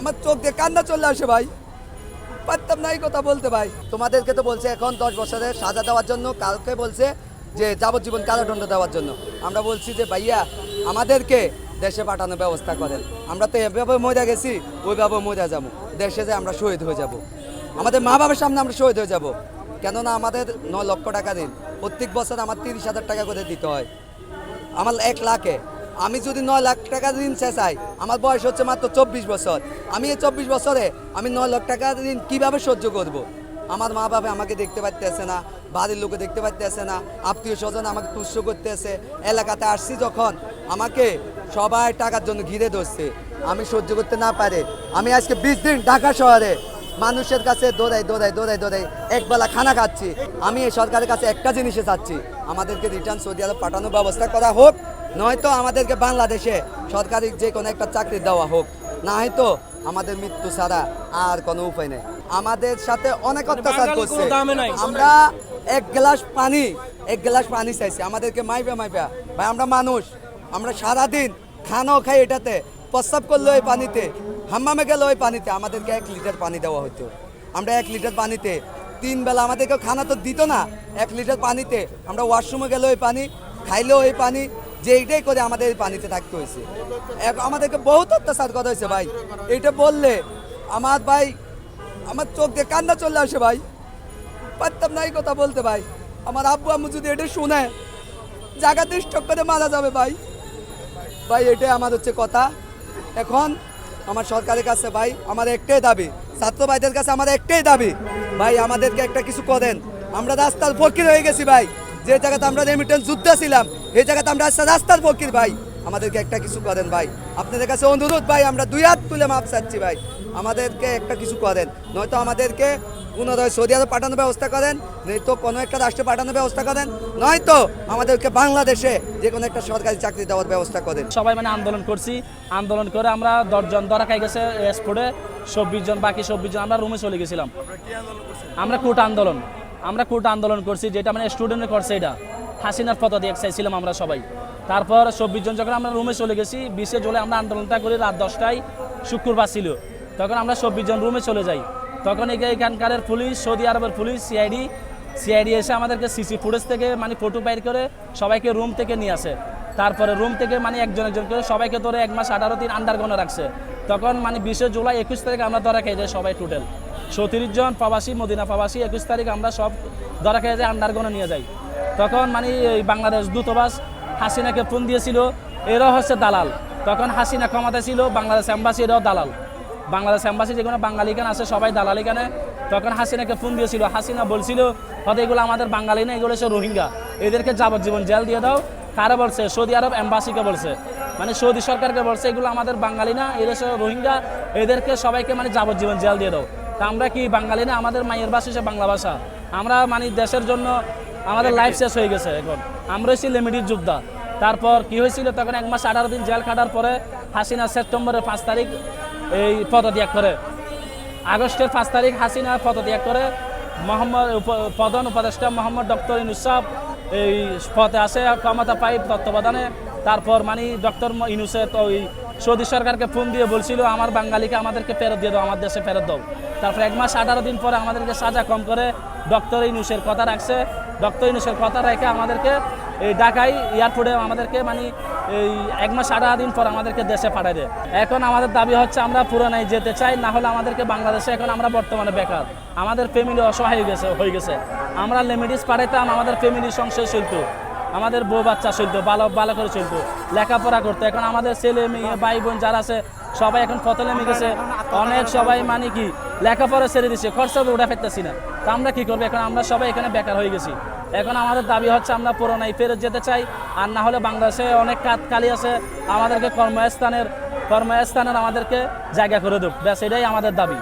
আমার চোখ দিয়ে কান্না চলে আসে ভাই, পারতাম না এই কথা বলতে ভাই। তোমাদেরকে তো বলছে এখন 10 বছরের সাজা দেওয়ার জন্য, কালকে বলছে যে যাবজ্জীবন কারাদণ্ড দেওয়ার জন্য। আমরা বলছি যে ভাইয়া আমাদেরকে দেশে পাঠানোর ব্যবস্থা করেন। আমরা তো এভাবে মরে গেছি, ওইভাবে মরে যাবো, দেশে যে আমরা শহীদ হয়ে যাব, আমাদের মা বাবার সামনে আমরা শহীদ হয়ে যাব। কেননা আমাদের 9 লক্ষ টাকা দিন, প্রত্যেক বছর আমার 30,000 টাকা করে দিতে হয়, আমার 1 লাখে। আমি যদি 9 লাখ টাকা ঋণ চাই, আমার বয়স হচ্ছে মাত্র 24 বছর। আমি এই 24 বছরে আমি 9 লাখ টাকা ঋণ কীভাবে সহ্য করব? আমার মা বাবা আমাকে দেখতে পারতেছে না, বাড়ির লোকে দেখতে পারতেছে না, আত্মীয় স্বজন আমাকে তুচ্ছ করতেছে। এলাকাতে আসছি যখন আমাকে সবাই টাকার জন্য ঘিরে ধরছে, আমি সহ্য করতে না পারে আমি আজকে 20 দিন ঢাকা শহরে মানুষের কাছে দৌড়াই একবেলা খানা খাচ্ছি। আমি এই সরকারের কাছে একটা জিনিসে চাচ্ছি, আমাদেরকে রিটার্ন সৌদি আরব পাঠানোর ব্যবস্থা করা হোক, নয়তো আমাদেরকে বাংলাদেশে সরকারি যে কোনো একটা চাকরি দেওয়া হোক, না হয়তো আমাদের মৃত্যু ছাড়া আর কোনো উপায় নেই। আমাদের সাথে অনেক অত্যাচার করছে। আমরা এক গ্লাস পানি চাইছি, আমাদেরকে মাইপা ভাই, আমরা মানুষ, আমরা সারাদিন খানাও খাই এটাতে, প্রস্রাব করলো ওই পানিতে, হাম্মামে গেল ওই পানিতে, আমাদেরকে 1 লিটার পানি দেওয়া হতো। আমরা 1 লিটার পানিতে 3 বেলা, আমাদেরকে খানা তো দিত না, 1 লিটার পানিতে আমরা ওয়াশরুমে গেলে ওই পানি, খাইলেও ওই পানি, যে এইটাই করে আমাদের এই পানিতে থাকতে হয়েছে। আমাদেরকে বহুত অত্যাচার করা হয়েছে ভাই। এইটা বললে আমার চোখ দিয়ে কান্না চলে আসে ভাই, পারতাম না এই কথা বলতে ভাই। আমার আব্বু আম্মু যদি এটা শুনে জায়গাতে স্টক করে মারা যাবে ভাই। এটাই আমার হচ্ছে কথা। এখন আমার সরকারের কাছে ভাই আমার একটাই দাবি, ছাত্র ভাইদের কাছে আমার একটাই দাবি, ভাই আমাদেরকে একটা কিছু করেন। আমরা রাস্তার ফকির হয়ে গেছি ভাই, যে জায়গাতে আমরা রেমিটেন্স যুদ্ধে ছিলাম এই জায়গাতে আমরা রাস্তার ফকির ভাই। আমাদেরকে একটা কিছু করেন ভাই, আপনাদের কাছে অনুরোধ ভাই, আমরা 2 হাত তুলে মাপ চাচ্ছি ভাই, আমাদেরকে একটা কিছু করেন, নয়তো আমাদেরকে পুনরায় সৌদি আরব পাঠানোর ব্যবস্থা করেন, নয়তো কোনো একটা রাষ্ট্রে পাঠানোর ব্যবস্থা করেন, নয়তো আমাদেরকে বাংলাদেশে যে কোনো একটা সরকারি চাকরি দেওয়ার ব্যবস্থা করেন। সবাই মানে আন্দোলন করছি, আন্দোলন করে আমরা 10 জন ধরা খাই গেছে স্পোর্টে, 24 জন, বাকি 24 জন আমরা রুমে চলে গেছিলাম। আমরা কোর্ট আন্দোলন করছি, যেটা মানে স্টুডেন্টে করছে, এটা হাসিনার ফটো দিয়ে চাইছিলাম আমরা সবাই। তারপর 24 জন যখন আমরা রুমে চলে গেছি, 20 জুলাই আমরা আন্দোলনটা করি, রাত 10টায় শুক্রবার ছিল, তখন আমরা 24 জন রুমে চলে যাই। তখন এখানকার পুলিশ, সৌদি আরবের পুলিশ, সিআইডি এসে আমাদেরকে সিসি ফুটেজ থেকে মানে ফটো বাইর করে সবাইকে রুম থেকে নিয়ে আসে। তারপরে রুম থেকে মানে একজন করে সবাইকে ধরে 1 মাস 18 দিন আন্ডারগ্রাউন্ডে রাখছে। তখন মানে 20 জুলাই 21 তারিখ আমরা ধরা খেয়ে যাই সবাই, টোটাল 37 জন প্রবাসী, মদিনা প্রবাসী। 21 তারিখ আমরা সব ধরা খেয়ে যাই, আন্ডারগ্রাউন্ডে নিয়ে যাই। তখন মানে এই বাংলাদেশ দূতাবাস হাসিনাকে ফোন দিয়েছিল, এরাও হচ্ছে দালাল। তখন হাসিনা ক্ষমতা ছিল, বাংলাদেশ এম্বাসি এরাও দালাল, বাংলাদেশ এম্বাসি যে কোনো বাঙালি এখানে আছে সবাই দালাল এখানে। তখন হাসিনাকে ফোন দিয়েছিল, হাসিনা বলছিল হয়তো এগুলো আমাদের বাঙালি না, এগুলো হচ্ছে রোহিঙ্গা, এদেরকে যাবজ্জীবন জেল দিয়ে দাও। কারা বলছে? সৌদি আরব এম্বাসিকে বলছে, মানে সৌদি সরকারকে বলছে এগুলো আমাদের বাঙালি না, এদের রোহিঙ্গা, এদেরকে সবাইকে মানে যাবজ্জীবন জেল দিয়ে দাও। তা আমরা কি বাঙালি না? আমাদের মায়ের ভাষা হচ্ছে বাংলা ভাষা, আমরা মানে দেশের জন্য আমাদের লাইফ শেষ হয়ে গেছে। এখন আমরা হচ্ছি লিমিটেড যোদ্ধা। তারপর কি হয়েছিল, তখন 1 মাস 18 দিন জেল খাটার পরে হাসিনা সেপ্টেম্বরের 5 তারিখ এই পদত্যাগ করে, আগস্টের 5 তারিখ হাসিনা পদত্যাগ করে। প্রধান উপদেষ্টা মোহাম্মদ ডক্টর ইউনূস সাহেব এই পদে আসে, ক্ষমতা পাই তত্ত্বাবধানে। তারপর মানে ডক্টর ইউনূসের ওই সৌদি সরকারকে ফোন দিয়ে বলছিল আমার বাঙালিকে আমাদেরকে ফেরত দিয়ে দাও, আমার দেশে ফেরত দাও। তারপর 1 মাস 18 দিন পরে আমাদেরকে সাজা কম করে ডক্টর ইউনূসের কথা রাখছে। ডক্টর ইউনূসের কথা রেখে আমাদেরকে এই ঢাকায় এয়ারপোর্টে আমাদেরকে মানে এই 1 মাস 18 দিন পর আমাদেরকে দেশে পাঠায় দেয়। এখন আমাদের দাবি হচ্ছে আমরা পুরানায় যেতে চাই, না হলে আমাদেরকে বাংলাদেশে, এখন আমরা বর্তমানে বেকার, আমাদের ফ্যামিলি অসহায় হয়ে গেছে। আমরা লিমিটিস পাঠাইতাম, আমাদের ফ্যামিলি সংসার চলতো, আমাদের বউ বাচ্চা চলতো, ভালো করে চলতো, লেখাপড়া করতো। এখন আমাদের ছেলে মেয়ে ভাই বোন যারা আছে সবাই এখন পথে নেমে গেছে, অনেক সবাই মানে কি লেখাপড়া ছেড়ে দিচ্ছে, খরচা উঠে ফেলতেছি না। তা আমরা কি করবো? এখন আমরা সবাই এখানে বেকার হয়ে গেছি। এখন আমাদের দাবি হচ্ছে আমরা পুরোনায় ফেরত যেতে চাই, আর না হলে বাংলাদেশে অনেক খালি আছে, আমাদেরকে কর্মস্থানের আমাদেরকে জায়গা করে দেব, ব্যাস এটাই আমাদের দাবি।